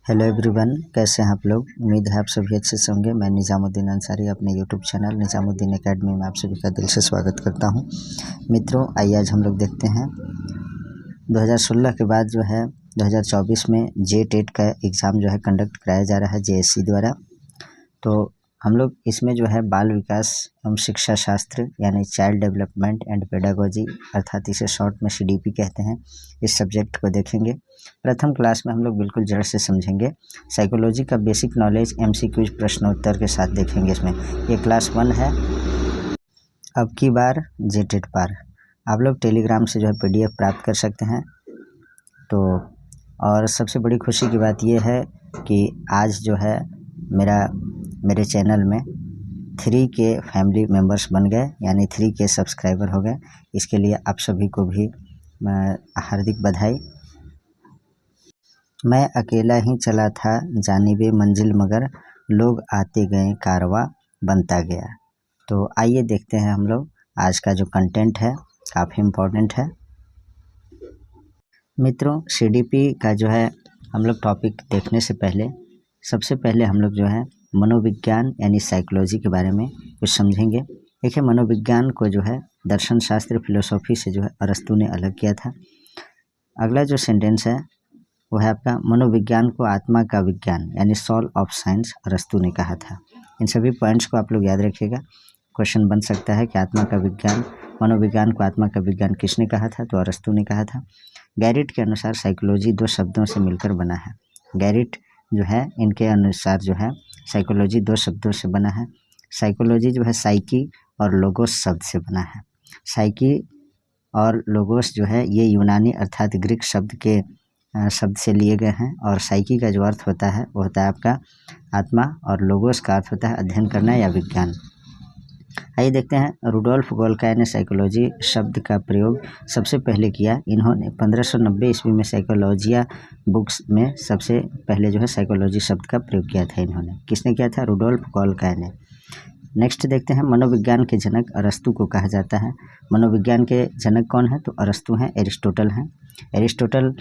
Hello everyone, कैसे हैं आप लोग। उम्मीद है आप सभी अच्छे से होंगे। मैं निजामुद्दीन अंसारी अपने यूट्यूब चैनल निजामुद्दीन एकेडमी में आप सभी का दिल से स्वागत करता हूं। मित्रों, आइए आज हम लोग देखते हैं 2016 के बाद जो है 2024 में JTET का एग्ज़ाम जो है कंडक्ट कराया जा रहा है JSC द्वारा। तो हम लोग इसमें जो है बाल विकास एवं शिक्षा शास्त्र यानी चाइल्ड डेवलपमेंट एंड पेडागोजी अर्थात इसे शॉर्ट में CDP कहते हैं, इस सब्जेक्ट को देखेंगे। प्रथम क्लास में हम लोग बिल्कुल जड़ से समझेंगे। साइकोलॉजी का बेसिक नॉलेज MCQ प्रश्नोत्तर के साथ देखेंगे। इसमें ये क्लास 1 है। अब की बार JTET पार आप लोग टेलीग्राम से जो है PDF प्राप्त कर सकते हैं। तो और सबसे बड़ी खुशी की बात यह है कि आज जो है मेरे चैनल में 3K फैमिली मेम्बर्स बन गए, यानी 3K सब्सक्राइबर हो गए। इसके लिए आप सभी को भी हार्दिक बधाई। मैं अकेला ही चला था जानिबे मंजिल, मगर लोग आते गए कारवां बनता गया। तो आइए देखते हैं हम लोग आज का जो कंटेंट है, काफ़ी इम्पोर्टेंट है। मित्रों, CDP का जो है हम लोग टॉपिक देखने से पहले सबसे पहले हम लोग जो है मनोविज्ञान यानी साइकोलॉजी के बारे में कुछ समझेंगे। देखिए, मनोविज्ञान को जो है दर्शन शास्त्र फिलोसॉफी से जो है अरस्तू ने अलग किया था। अगला जो सेंटेंस है वो है आपका, मनोविज्ञान को आत्मा का विज्ञान यानी सोल ऑफ साइंस अरस्तू ने कहा था। इन सभी पॉइंट्स को आप लोग याद रखिएगा। क्वेश्चन बन सकता है कि आत्मा का विज्ञान, मनोविज्ञान को आत्मा का विज्ञान किसने कहा था, तो अरस्तू ने कहा था। गैरिट के अनुसार साइकोलॉजी 2 शब्दों से मिलकर बना है। गैरिट जो है इनके अनुसार जो है साइकोलॉजी 2 शब्दों से बना है। साइकोलॉजी जो है साइकी और लोगोस शब्द से बना है। साइकी और लोगोस जो है ये यूनानी अर्थात ग्रीक शब्द से लिए गए हैं। और साइकी का जो अर्थ होता है वो होता है आपका आत्मा, और लोगोस का अर्थ होता है अध्ययन करना या विज्ञान। आइए देखते हैं, रुडोल्फ गोल्काय ने साइकोलॉजी शब्द का प्रयोग सबसे पहले किया। इन्होंने 1590 ईस्वी में साइकोलॉजिया बुक्स में सबसे पहले जो है साइकोलॉजी शब्द का प्रयोग किया था। इन्होंने किसने किया था? रुडोल्फ गोल्काय ने। नेक्स्ट देखते हैं, मनोविज्ञान के जनक अरस्तू को कहा जाता है। मनोविज्ञान के जनक कौन है? तो अरस्तू हैं, एरिस्टोटल हैं। Aristotle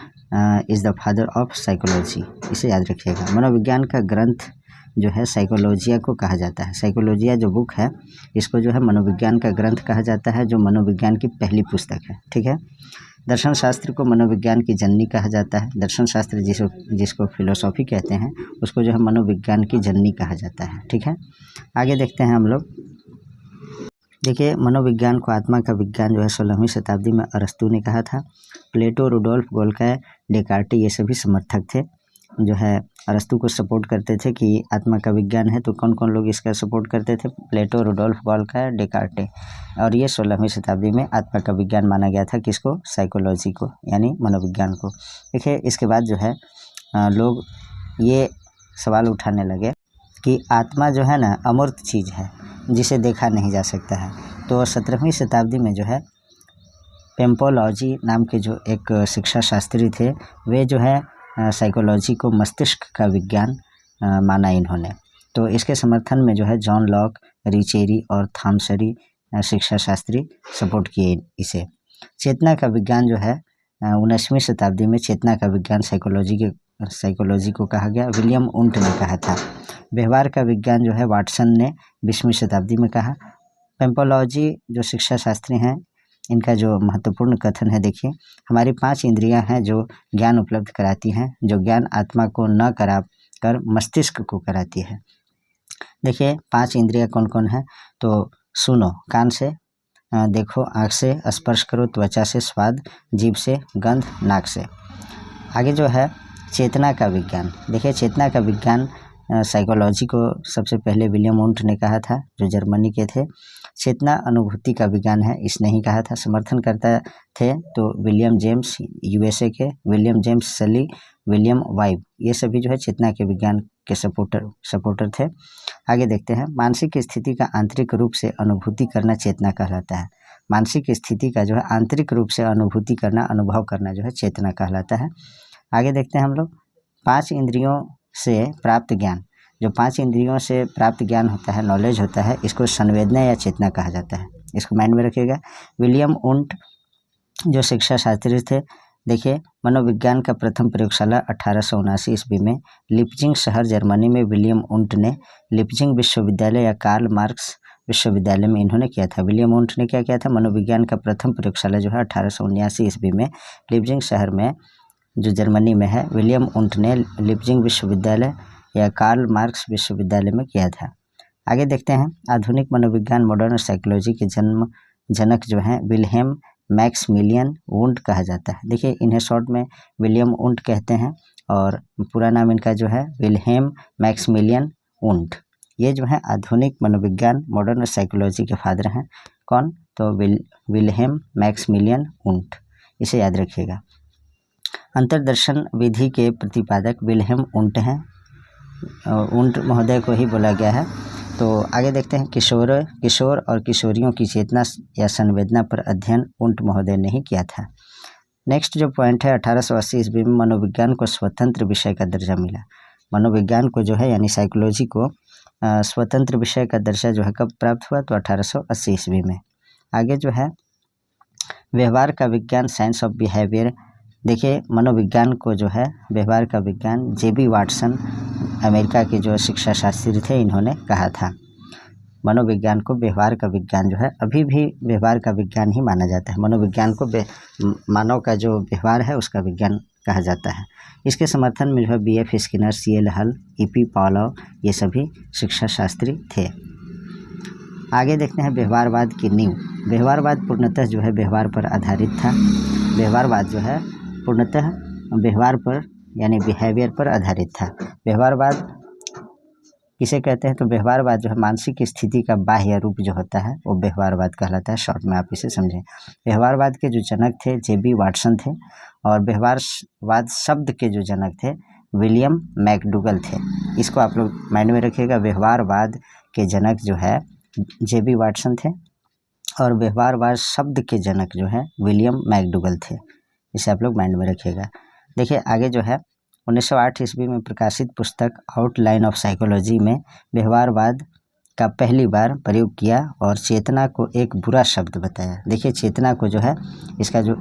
is the father of psychology, इसे याद रखिएगा। मनोविज्ञान का ग्रंथ जो है साइकोलॉजिया को कहा जाता है। साइकोलॉजिया जो बुक है इसको जो है मनोविज्ञान का ग्रंथ कहा जाता है, जो मनोविज्ञान की पहली पुस्तक है। ठीक है। दर्शन शास्त्र को मनोविज्ञान की जननी कहा जाता है। दर्शन शास्त्र जिसको फिलोसॉफी कहते हैं उसको जो है मनोविज्ञान की जननी कहा जाता है। ठीक है। आगे देखते हैं हम लोग। देखिए, मनोविज्ञान को आत्मा का विज्ञान जो है 16वीं शताब्दी में अरस्तू ने कहा था। प्लेटो, रुडोल्फ गोल्काय, डेकार्टे ये सभी समर्थक थे, जो है अरस्तू को सपोर्ट करते थे कि आत्मा का विज्ञान है। तो कौन कौन लोग इसका सपोर्ट करते थे? प्लेटो, रुडोल्फ गोल्काय, डेकार्टे। और ये 16वीं शताब्दी में आत्मा का विज्ञान माना गया था। किसको? साइकोलॉजी को, यानी मनोविज्ञान को। देखिए, इसके बाद जो है लोग ये सवाल उठाने लगे कि आत्मा जो है ना अमूर्त चीज़ है जिसे देखा नहीं जा सकता है। तो 17वीं शताब्दी में जो है पेम्पोलॉजी नाम के जो एक शिक्षा शास्त्री थे, वे जो है साइकोलॉजी को मस्तिष्क का विज्ञान माना इन्होंने। तो इसके समर्थन में जो है जॉन लॉक, रिचेरी और थॉमसरी शिक्षा शास्त्री सपोर्ट किए इसे। चेतना का विज्ञान जो है 19वीं शताब्दी में चेतना का विज्ञान साइकोलॉजी को कहा गया। विलियम उंट ने कहा था। व्यवहार का विज्ञान जो है वाटसन ने 20वीं शताब्दी में कहा। पेम्पोलॉजी जो शिक्षा शास्त्री हैं, इनका जो महत्वपूर्ण कथन है, देखिए, हमारी 5 इंद्रियां हैं जो ज्ञान उपलब्ध कराती हैं, जो ज्ञान आत्मा को न करा कर मस्तिष्क को कराती है। देखिए, 5 इंद्रियां कौन कौन है? तो सुनो कान से, देखो आँख से, स्पर्श करो त्वचा से, स्वाद जीभ से, गंध नाक से। आगे जो है चेतना का विज्ञान। देखिए, चेतना का विज्ञान साइकोलॉजी को सबसे पहले विलियम उंट ने कहा था, जो जर्मनी के थे। चेतना अनुभूति का विज्ञान है, इसने ही कहा था। समर्थन करता थे तो विलियम जेम्स USA के, विलियम जेम्स सली, विलियम वाइब, ये सभी जो है चेतना के विज्ञान के सपोर्टर थे। आगे देखते हैं, मानसिक स्थिति का आंतरिक रूप से अनुभूति करना चेतना कहलाता है। मानसिक स्थिति का जो है आंतरिक रूप से अनुभूति करना, अनुभव करना जो है चेतना कहलाता है। आगे देखते हैं हम लोग, 5 इंद्रियों से प्राप्त ज्ञान, जो 5 इंद्रियों से प्राप्त ज्ञान होता है, नॉलेज होता है, इसको संवेदना या चेतना कहा जाता है। इसको माइंड में रखिएगा। विलियम उंट जो शिक्षा शास्त्री थे, देखिए, मनोविज्ञान का प्रथम प्रयोगशाला 1879 ईस्वी में लिपजिंग शहर जर्मनी में विलियम वुंट ने लिपजिंग विश्वविद्यालय या कार्ल मार्क्स विश्वविद्यालय में इन्होंने किया था। विलियम वुंट ने क्या किया था, मनोविज्ञान का प्रथम प्रयोगशाला जो है 1879 ईस्वी में लिपजिंग शहर में जो जर्मनी में है, विलियम वुंट ने लिपजिंग विश्वविद्यालय या कार्ल मार्क्स विश्वविद्यालय में किया था। आगे देखते हैं, आधुनिक मनोविज्ञान मॉडर्न साइकोलॉजी के जनक जो हैं विल्हेम मैक्समिलियन वुंट कहा जाता है। देखिए, इन्हें शॉर्ट में विलियम वुंट कहते हैं और पूरा नाम इनका जो है विल्हेम मैक्समिलियन वुंट। ये जो है आधुनिक मनोविज्ञान मॉडर्न साइकोलॉजी के फादर हैं। कौन? तो विल्हेम मैक्समिलियन वुंट, इसे याद रखिएगा। अंतर्दर्शन विधि के प्रतिपादक विल्हेम वुंट हैं, वुंट महोदय को ही बोला गया है। तो आगे देखते हैं, किशोर और किशोरियों की चेतना या संवेदना पर अध्ययन वुंट महोदय ने ही किया था। नेक्स्ट जो पॉइंट है, 1880 ईस्वी में मनोविज्ञान को स्वतंत्र विषय का दर्जा मिला। मनोविज्ञान को जो है यानी साइकोलॉजी को स्वतंत्र विषय का दर्जा जो है कब प्राप्त हुआ? तो 1880 ईस्वी में। आगे जो है व्यवहार का विज्ञान, साइंस ऑफ बिहेवियर। देखिए, मनोविज्ञान को जो है व्यवहार का विज्ञान जेबी वाटसन अमेरिका के जो शिक्षा शास्त्री थे, इन्होंने कहा था। मनोविज्ञान को व्यवहार का विज्ञान जो है अभी भी व्यवहार का विज्ञान ही माना जाता है। मनोविज्ञान को मानव का जो व्यवहार है उसका विज्ञान कहा जाता है। इसके समर्थन में जो है B.F. Skinner, C.L. हल, E.P. पॉलोव, ये सभी शिक्षा शास्त्री थे। आगे देखते हैं व्यवहारवाद की नींव। व्यवहारवाद पूर्णतः जो है व्यवहार पर आधारित था। व्यवहारवाद जो है पूर्णतः व्यवहार पर यानी बिहेवियर पर आधारित था। व्यवहारवाद किसे कहते हैं? तो व्यवहारवाद जो है मानसिक स्थिति का बाह्य रूप जो होता है वो व्यवहारवाद कहलाता है। शॉर्ट में आप इसे समझें। व्यवहारवाद के जो जनक थे जेबी वाटसन थे और व्यवहारवाद शब्द के जो जनक थे विलियम मैकडूगल थे। इसको आप लोग माइंड में रखिएगा। व्यवहारवाद के जनक जो है जेबी वाटसन थे और व्यवहारवाद शब्द के जनक जो है विलियम मैकडूगल थे। इसे आप लोग माइंड में रखिएगा। देखिए, आगे जो है 1908 ईस्वी में प्रकाशित पुस्तक आउटलाइन ऑफ साइकोलॉजी में व्यवहारवाद का पहली बार प्रयोग किया और चेतना को एक बुरा शब्द बताया। देखिए, चेतना को जो है इसका जो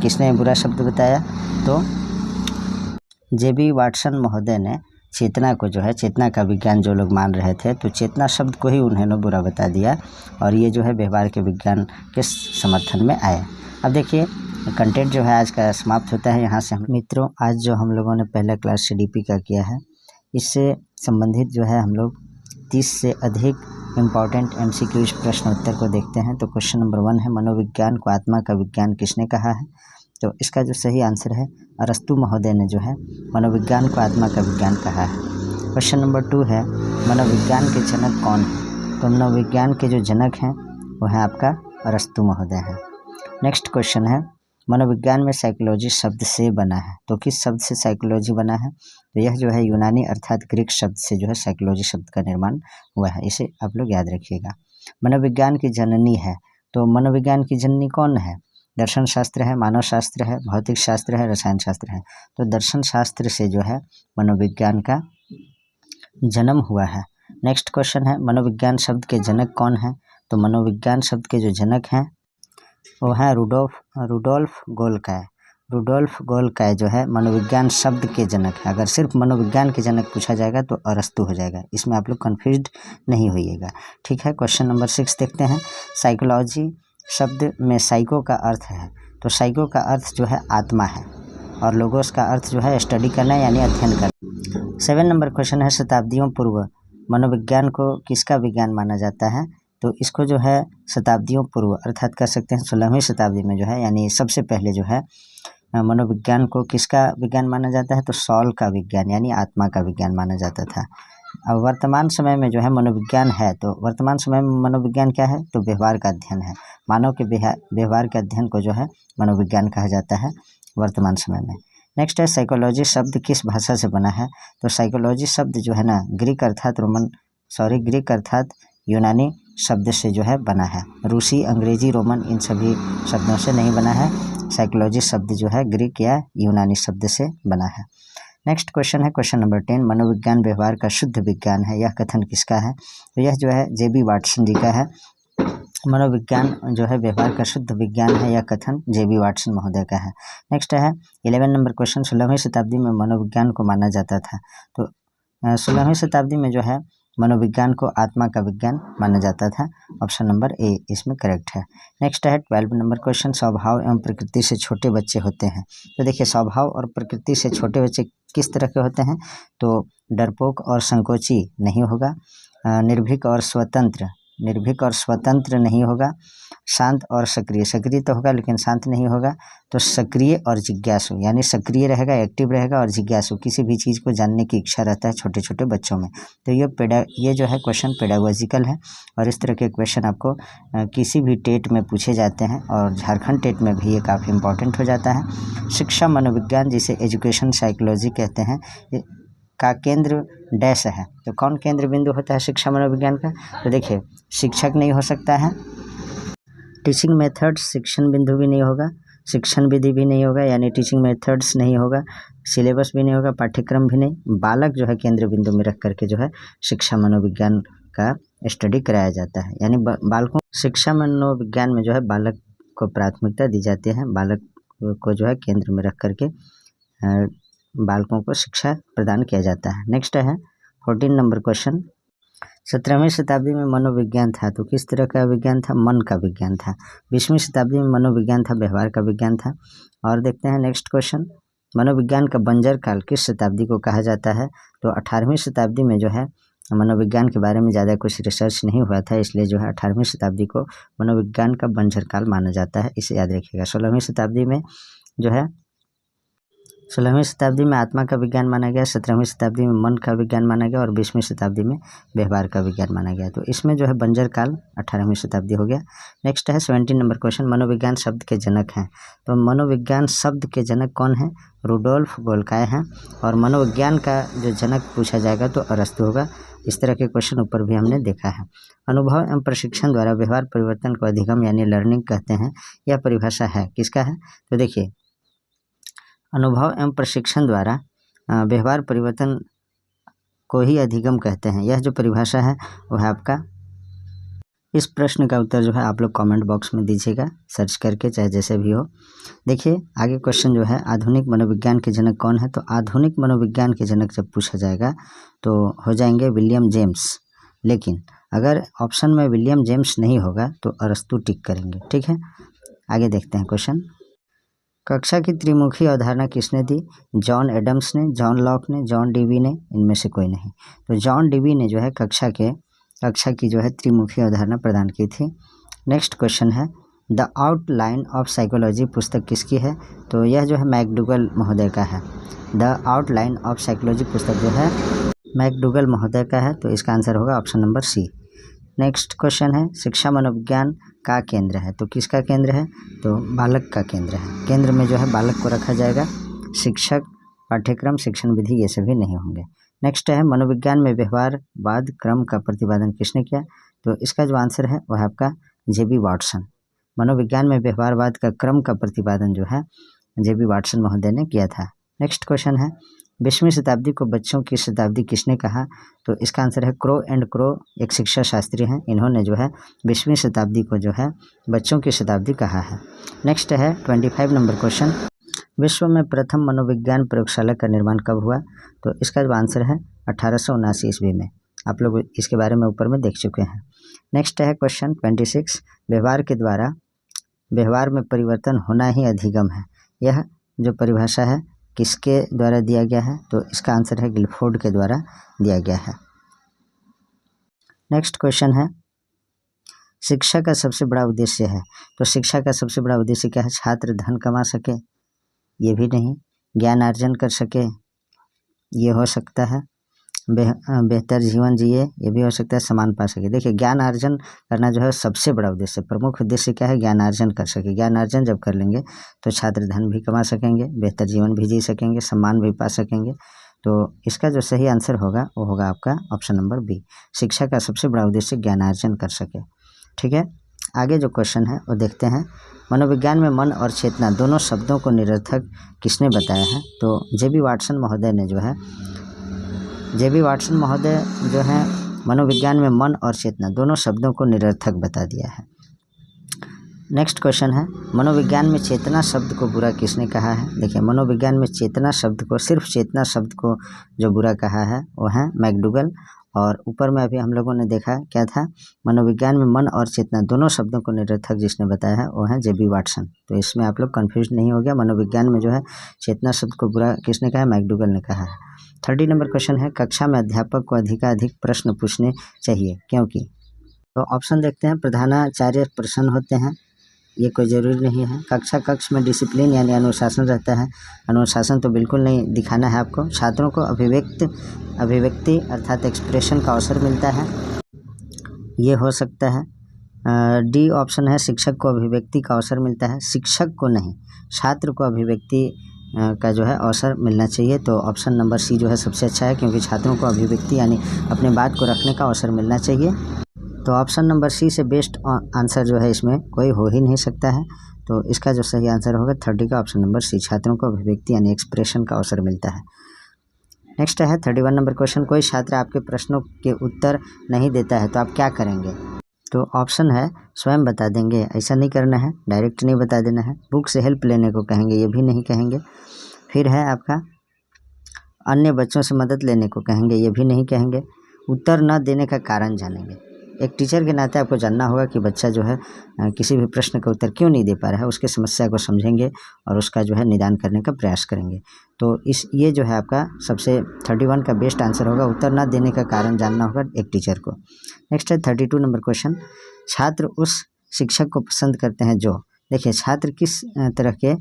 किसने बुरा शब्द बताया? तो जेबी वाटसन महोदय ने चेतना को जो है, चेतना का विज्ञान जो लोग मान रहे थे, तो चेतना शब्द को ही उन्होंने बुरा बता दिया और ये जो है व्यवहार के विज्ञान के समर्थन में आए। अब देखिए, कंटेंट जो है आज का समाप्त होता है यहाँ से। मित्रों, आज जो हम लोगों ने पहला क्लास CDP का किया है, इससे संबंधित जो है हम लोग 30 से अधिक इम्पॉर्टेंट MCQs प्रश्न उत्तर को देखते हैं। तो क्वेश्चन नंबर 1 है, मनोविज्ञान को आत्मा का विज्ञान किसने कहा है? तो इसका जो सही आंसर है अरस्तु महोदय ने जो है मनोविज्ञान को आत्मा का विज्ञान कहा है। क्वेश्चन नंबर 2 है, मनोविज्ञान के जनक कौन है? तो मनोविज्ञान के जो जनक हैं वो है आपका अरस्तु महोदय है। नेक्स्ट क्वेश्चन है, मनोविज्ञान में साइकोलॉजी शब्द से बना है। तो किस शब्द से साइकोलॉजी बना है? तो यह जो है यूनानी अर्थात ग्रीक शब्द से जो है साइकोलॉजी शब्द का निर्माण हुआ है। इसे आप लोग याद रखिएगा। मनोविज्ञान की जननी है। तो मनोविज्ञान की जननी कौन है? दर्शन शास्त्र है, मानव शास्त्र है, भौतिक शास्त्र है, रसायन शास्त्र है। तो दर्शन शास्त्र से जो है मनोविज्ञान का जन्म हुआ है। नेक्स्ट क्वेश्चन है, मनोविज्ञान शब्द के जनक कौन है? तो मनोविज्ञान शब्द के जो जनक हैं वो है रुडोल्फ गोल्काय। रुडोल्फ गोल्काय जो है मनोविज्ञान शब्द के जनक है। अगर सिर्फ मनोविज्ञान के जनक पूछा जाएगा तो अरस्तु हो जाएगा। इसमें आप लोग कन्फ्यूज्ड नहीं होइएगा, ठीक है। क्वेश्चन नंबर 6 देखते हैं। साइकोलॉजी शब्द में साइको का अर्थ है। तो साइको का अर्थ जो है आत्मा है और लोगोस का अर्थ जो है स्टडी करना यानी अध्ययन करना। 7 नंबर क्वेश्चन है, शताब्दियों पूर्व मनोविज्ञान को किसका विज्ञान माना जाता है? तो इसको जो है शताब्दियों पूर्व अर्थात कर सकते हैं 16वीं शताब्दी में जो है यानी सबसे पहले जो है मनोविज्ञान को किसका विज्ञान माना जाता है? तो सॉल का विज्ञान यानी आत्मा का विज्ञान माना जाता था। अब वर्तमान समय में जो है मनोविज्ञान है, तो वर्तमान समय में मनोविज्ञान क्या है? तो व्यवहार का अध्ययन है। मानव के व्यवहार के अध्ययन को जो है मनोविज्ञान कहा जाता है वर्तमान समय में। नेक्स्ट है, साइकोलॉजी शब्द किस भाषा से बना है? तो साइकोलॉजी शब्द जो है ना ग्रीक अर्थात यूनानी शब्द से जो है बना है। रूसी, अंग्रेजी, रोमन इन सभी शब्दों से नहीं बना है। साइकोलॉजी शब्द जो है ग्रीक या यूनानी शब्द से बना है। नेक्स्ट क्वेश्चन है क्वेश्चन नंबर 10, मनोविज्ञान व्यवहार का शुद्ध विज्ञान है, यह कथन किसका है? तो यह जो है जेबी वाटसन जी का है। मनोविज्ञान जो है व्यवहार का शुद्ध विज्ञान है, यह कथन जे.बी. वाटसन महोदय का है। नेक्स्ट है 11 नंबर क्वेश्चन, 16वीं शताब्दी में मनोविज्ञान को माना जाता था। तो 16वीं शताब्दी में जो है मनोविज्ञान को आत्मा का विज्ञान माना जाता था। ऑप्शन नंबर ए इसमें करेक्ट है। नेक्स्ट है 12 नंबर क्वेश्चन, स्वभाव एवं प्रकृति से छोटे बच्चे होते हैं। तो देखिए स्वभाव और प्रकृति से छोटे बच्चे किस तरह के होते हैं, तो डरपोक और संकोची नहीं होगा, निर्भीक और स्वतंत्र नहीं होगा, शांत और सक्रिय तो होगा लेकिन शांत नहीं होगा, तो सक्रिय और जिज्ञासु, यानी सक्रिय रहेगा, एक्टिव रहेगा और जिज्ञासु, किसी भी चीज़ को जानने की इच्छा रहता है छोटे छोटे बच्चों में। तो ये जो है क्वेश्चन पेडागोजिकल है और इस तरह के क्वेश्चन आपको किसी भी टेट में पूछे जाते हैं और झारखंड टेट में भी ये काफ़ी इंपॉर्टेंट हो जाता है। शिक्षा मनोविज्ञान जिसे एजुकेशन साइकोलॉजी कहते हैं का केंद्र डैश है। तो कौन केंद्र बिंदु होता है शिक्षा मनोविज्ञान का, तो देखिए शिक्षक नहीं हो सकता है, टीचिंग मेथड्स शिक्षण बिंदु भी नहीं होगा, शिक्षण विधि भी नहीं होगा, यानी टीचिंग मेथड्स नहीं होगा, सिलेबस भी नहीं होगा, पाठ्यक्रम भी नहीं, बालक जो है केंद्र बिंदु में रख करके जो है शिक्षा मनोविज्ञान का स्टडी कराया जाता है। यानी बालकों शिक्षा मनोविज्ञान में जो है बालक को प्राथमिकता दी जाती है, बालक को जो है केंद्र में रख करके बालकों को शिक्षा प्रदान किया जाता है। नेक्स्ट है 14 नंबर क्वेश्चन, 17वीं शताब्दी में मनोविज्ञान था तो किस तरह का विज्ञान था, मन का विज्ञान था। 20वीं शताब्दी में मनोविज्ञान था, व्यवहार का विज्ञान था। और देखते हैं नेक्स्ट क्वेश्चन, मनोविज्ञान का बंजर काल किस शताब्दी को कहा जाता है, तो 18वीं शताब्दी में जो है मनोविज्ञान के बारे में ज़्यादा कुछ रिसर्च नहीं हुआ था, इसलिए जो है 18वीं शताब्दी को मनोविज्ञान का बंजर काल माना जाता है, इसे याद रखिएगा। 16वीं शताब्दी में जो है 16वीं शताब्दी में आत्मा का विज्ञान माना गया, 17वीं शताब्दी में मन का विज्ञान माना गया और 20वीं शताब्दी में व्यवहार का विज्ञान माना गया। तो इसमें जो है बंजर काल 18वीं शताब्दी हो गया। नेक्स्ट है 17 नंबर क्वेश्चन, मनोविज्ञान शब्द के जनक हैं। तो मनोविज्ञान शब्द के जनक कौन है, रुडोल्फ गोल्काय हैं। और मनोविज्ञान का जो जनक पूछा जाएगा तो अरस्तु होगा। इस तरह के क्वेश्चन ऊपर भी हमने देखा है। अनुभव एवं प्रशिक्षण द्वारा व्यवहार परिवर्तन को अधिगम यानी लर्निंग कहते हैं, यह परिभाषा है किसका है, तो देखिए अनुभव एवं प्रशिक्षण द्वारा व्यवहार परिवर्तन को ही अधिगम कहते हैं, यह जो परिभाषा है वह है आपका। इस प्रश्न का उत्तर जो है आप लोग कमेंट बॉक्स में दीजिएगा सर्च करके, चाहे जैसे भी हो। देखिए आगे क्वेश्चन जो है, आधुनिक मनोविज्ञान के जनक कौन है, तो आधुनिक मनोविज्ञान के जनक जब पूछा जाएगा तो हो जाएंगे विलियम जेम्स, लेकिन अगर ऑप्शन में विलियम जेम्स नहीं होगा तो अरस्तु टिक करेंगे, ठीक है। आगे देखते हैं क्वेश्चन, कक्षा की त्रिमुखी अवधारणा किसने दी, जॉन एडम्स ने, जॉन लॉक ने, जॉन डीवी ने, इनमें से कोई नहीं। तो जॉन डीवी ने जो है कक्षा की जो है त्रिमुखी अवधारणा प्रदान की थी। नेक्स्ट क्वेश्चन है, द आउटलाइन ऑफ साइकोलॉजी पुस्तक किसकी है, तो यह जो है मैकडूगल महोदय का है। द आउटलाइन ऑफ साइकोलॉजी पुस्तक जो है मैकडूगल महोदय का है, तो इसका आंसर होगा option number C. Next question है, शिक्षा मनोविज्ञान का केंद्र है, तो किसका केंद्र है, तो बालक का केंद्र है। केंद्र में जो है बालक को रखा जाएगा, शिक्षक, पाठ्यक्रम, शिक्षण विधि ये सभी नहीं होंगे। नेक्स्ट है, मनोविज्ञान में व्यवहारवाद क्रम का प्रतिपादन किसने किया, तो इसका जो आंसर है वह है आपका जे.बी. वाटसन। मनोविज्ञान में व्यवहारवाद का क्रम का प्रतिपादन जो है जे.बी. वाटसन महोदय ने किया था। नेक्स्ट क्वेश्चन है, 20वीं शताब्दी को बच्चों की शताब्दी किसने कहा, तो इसका आंसर है क्रो एंड क्रो, एक शिक्षा शास्त्री हैं, इन्होंने जो है 20वीं शताब्दी को जो है बच्चों की शताब्दी कहा है। नेक्स्ट है 25 नंबर क्वेश्चन, विश्व में प्रथम मनोविज्ञान प्रयोगशाला का निर्माण कब हुआ, तो इसका जो आंसर है 1879 ईस्वी में। आप लोग इसके बारे में ऊपर में देख चुके हैं। नेक्स्ट है क्वेश्चन 26, व्यवहार के द्वारा व्यवहार में परिवर्तन होना ही अधिगम है, यह जो परिभाषा है किसके द्वारा दिया गया है, तो इसका आंसर है गिलफोर्ड के द्वारा दिया गया है। नेक्स्ट क्वेश्चन है, शिक्षा का सबसे बड़ा उद्देश्य है, तो शिक्षा का सबसे बड़ा उद्देश्य क्या है, छात्र धन कमा सके, ये भी नहीं, ज्ञान अर्जन कर सके, ये हो सकता है, बेहतर जीवन जिए, ये भी हो सकता है, समान पा सके। देखिए ज्ञान अर्जन करना जो है सबसे बड़ा उद्देश्य, प्रमुख उद्देश्य क्या है, ज्ञान अर्जन कर सके। ज्ञान अर्जन जब कर लेंगे तो छात्र धन भी कमा सकेंगे, बेहतर जीवन भी जी सकेंगे, सम्मान भी पा सकेंगे। तो इसका जो सही आंसर होगा वो होगा आपका ऑप्शन नंबर बी, शिक्षा का सबसे बड़ा उद्देश्य ज्ञान अर्जन कर सके, ठीक है। आगे जो क्वेश्चन है वो देखते हैं, मनोविज्ञान में मन और चेतना दोनों शब्दों को निरर्थक किसने बताया है, तो जे.बी. वाटसन महोदय ने जो है, जे.बी. वाटसन महोदय जो है मनोविज्ञान में मन और चेतना दोनों शब्दों को निरर्थक बता दिया है। नेक्स्ट क्वेश्चन है, मनोविज्ञान में चेतना शब्द को बुरा किसने कहा है। देखिए, मनोविज्ञान में चेतना शब्द को, सिर्फ चेतना शब्द को जो बुरा कहा है वो है मैकडूगल। और ऊपर में अभी हम लोगों ने देखा क्या था, मनोविज्ञान में मन और चेतना दोनों शब्दों को निरर्थक जिसने बताया है वो है जेबी वाटसन। तो इसमें आप लोग कन्फ्यूज नहीं हो गया, मनोविज्ञान में जो है चेतना शब्द को बुरा किसने कहा है, मैकडूगल ने कहा है। 30 नंबर क्वेश्चन है, कक्षा में अध्यापक को अधिकाधिक प्रश्न पूछने चाहिए क्योंकि। तो ऑप्शन देखते हैं, प्रधानाचार्य प्रसन्न होते हैं, ये कोई ज़रूरी नहीं है। कक्ष में डिसिप्लिन यानी अनुशासन रहता है, अनुशासन तो बिल्कुल नहीं दिखाना है आपको। छात्रों को अभिव्यक्ति अर्थात एक्सप्रेशन का अवसर मिलता है, ये हो सकता है। डी ऑप्शन है, शिक्षक को अभिव्यक्ति का अवसर मिलता है, शिक्षक को नहीं, छात्र को अभिव्यक्ति का जो है अवसर मिलना चाहिए। तो ऑप्शन नंबर सी जो है सबसे अच्छा है, क्योंकि छात्रों को अभिव्यक्ति यानी अपने बात को रखने का अवसर मिलना चाहिए। तो ऑप्शन नंबर सी से बेस्ट आंसर जो है इसमें कोई हो ही नहीं सकता है। तो इसका जो सही आंसर होगा 30 का ऑप्शन नंबर सी, छात्रों को अभिव्यक्ति यानी एक्सप्रेशन का अवसर मिलता है। नेक्स्ट है 31 नंबर क्वेश्चन, कोई छात्र आपके प्रश्नों के उत्तर नहीं देता है तो आप क्या करेंगे। तो ऑप्शन है, स्वयं बता देंगे, ऐसा नहीं करना है, डायरेक्ट नहीं बता देना है। बुक से हेल्प लेने को कहेंगे, ये भी नहीं कहेंगे। फिर है आपका, अन्य बच्चों से मदद लेने को कहेंगे, ये भी नहीं कहेंगे। उत्तर न देने का कारण जानेंगे। एक टीचर के नाते आपको जानना होगा कि बच्चा जो है किसी भी प्रश्न का उत्तर क्यों नहीं दे पा रहा है, उसके समस्या को समझेंगे और उसका जो है निदान करने का प्रयास करेंगे। तो ये जो है आपका सबसे 31 का बेस्ट आंसर होगा, उत्तर न देने का कारण जानना होगा एक टीचर को। नेक्स्ट है 32 नंबर क्वेश्चन, छात्र उस शिक्षक को पसंद करते हैं जो। देखिए, छात्र किस तरह के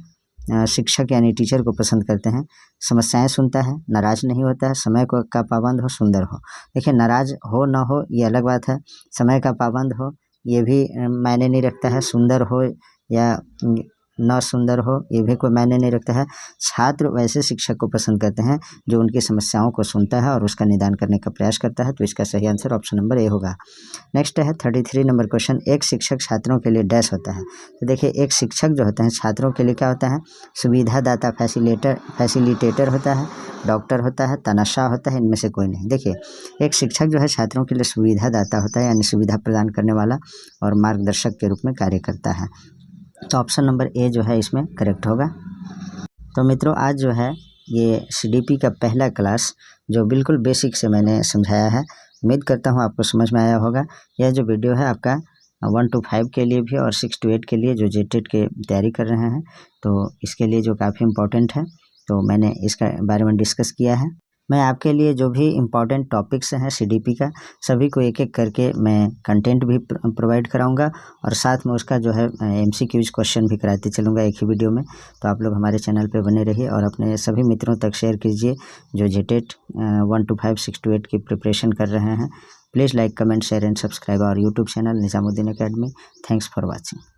शिक्षक यानी टीचर को पसंद करते हैं, समस्याएं सुनता है, नाराज नहीं होता है, समय को का पाबंद हो, सुंदर हो। देखिए, नाराज हो ना हो ये अलग बात है, समय का पाबंद हो ये भी मायने नहीं रखता है, सुंदर हो या न सुंदर हो ये भी कोई मायने नहीं रखता है। छात्र वैसे शिक्षक को पसंद करते हैं जो उनकी समस्याओं को सुनता है और उसका निदान करने का प्रयास करता है। तो इसका सही आंसर ऑप्शन नंबर ए होगा। नेक्स्ट है 33 नंबर क्वेश्चन, एक शिक्षक छात्रों के लिए डैश होता है। तो देखिए, एक शिक्षक जो होता है छात्रों के लिए क्या होता है, सुविधादाता, फैसिलिटेटर होता है, डॉक्टर होता है, तनाशाह होता है, इनमें से कोई नहीं। देखिए, एक शिक्षक जो है छात्रों के लिए सुविधादाता होता है, यानी सुविधा प्रदान करने वाला और मार्गदर्शक के रूप में कार्य करता है। तो ऑप्शन नंबर ए जो है इसमें करेक्ट होगा। तो मित्रों, आज जो है ये CDP का पहला क्लास जो बिल्कुल बेसिक से मैंने समझाया है, उम्मीद करता हूँ आपको समझ में आया होगा। यह जो वीडियो है आपका 1 to 5 के लिए भी और 6 to 8 के लिए जो JTET की तैयारी कर रहे हैं, तो इसके लिए जो काफ़ी इम्पोर्टेंट है, तो मैंने इसका बारे में डिस्कस किया है। मैं आपके लिए जो भी इम्पॉर्टेंट टॉपिक्स हैं CDP का, सभी को एक एक करके मैं कंटेंट भी प्रोवाइड कराऊंगा और साथ में उसका जो है MCQs क्वेश्चन भी कराते चलूँगा एक ही वीडियो में। तो आप लोग हमारे चैनल पे बने रहिए और अपने सभी मित्रों तक शेयर कीजिए जो JTET 1 to 5, 6 to 8 की प्रिपरेशन कर रहे हैं। Please like, comment, share and subscribe our YouTube channel Nizamuddin Academy. Thanks for watching.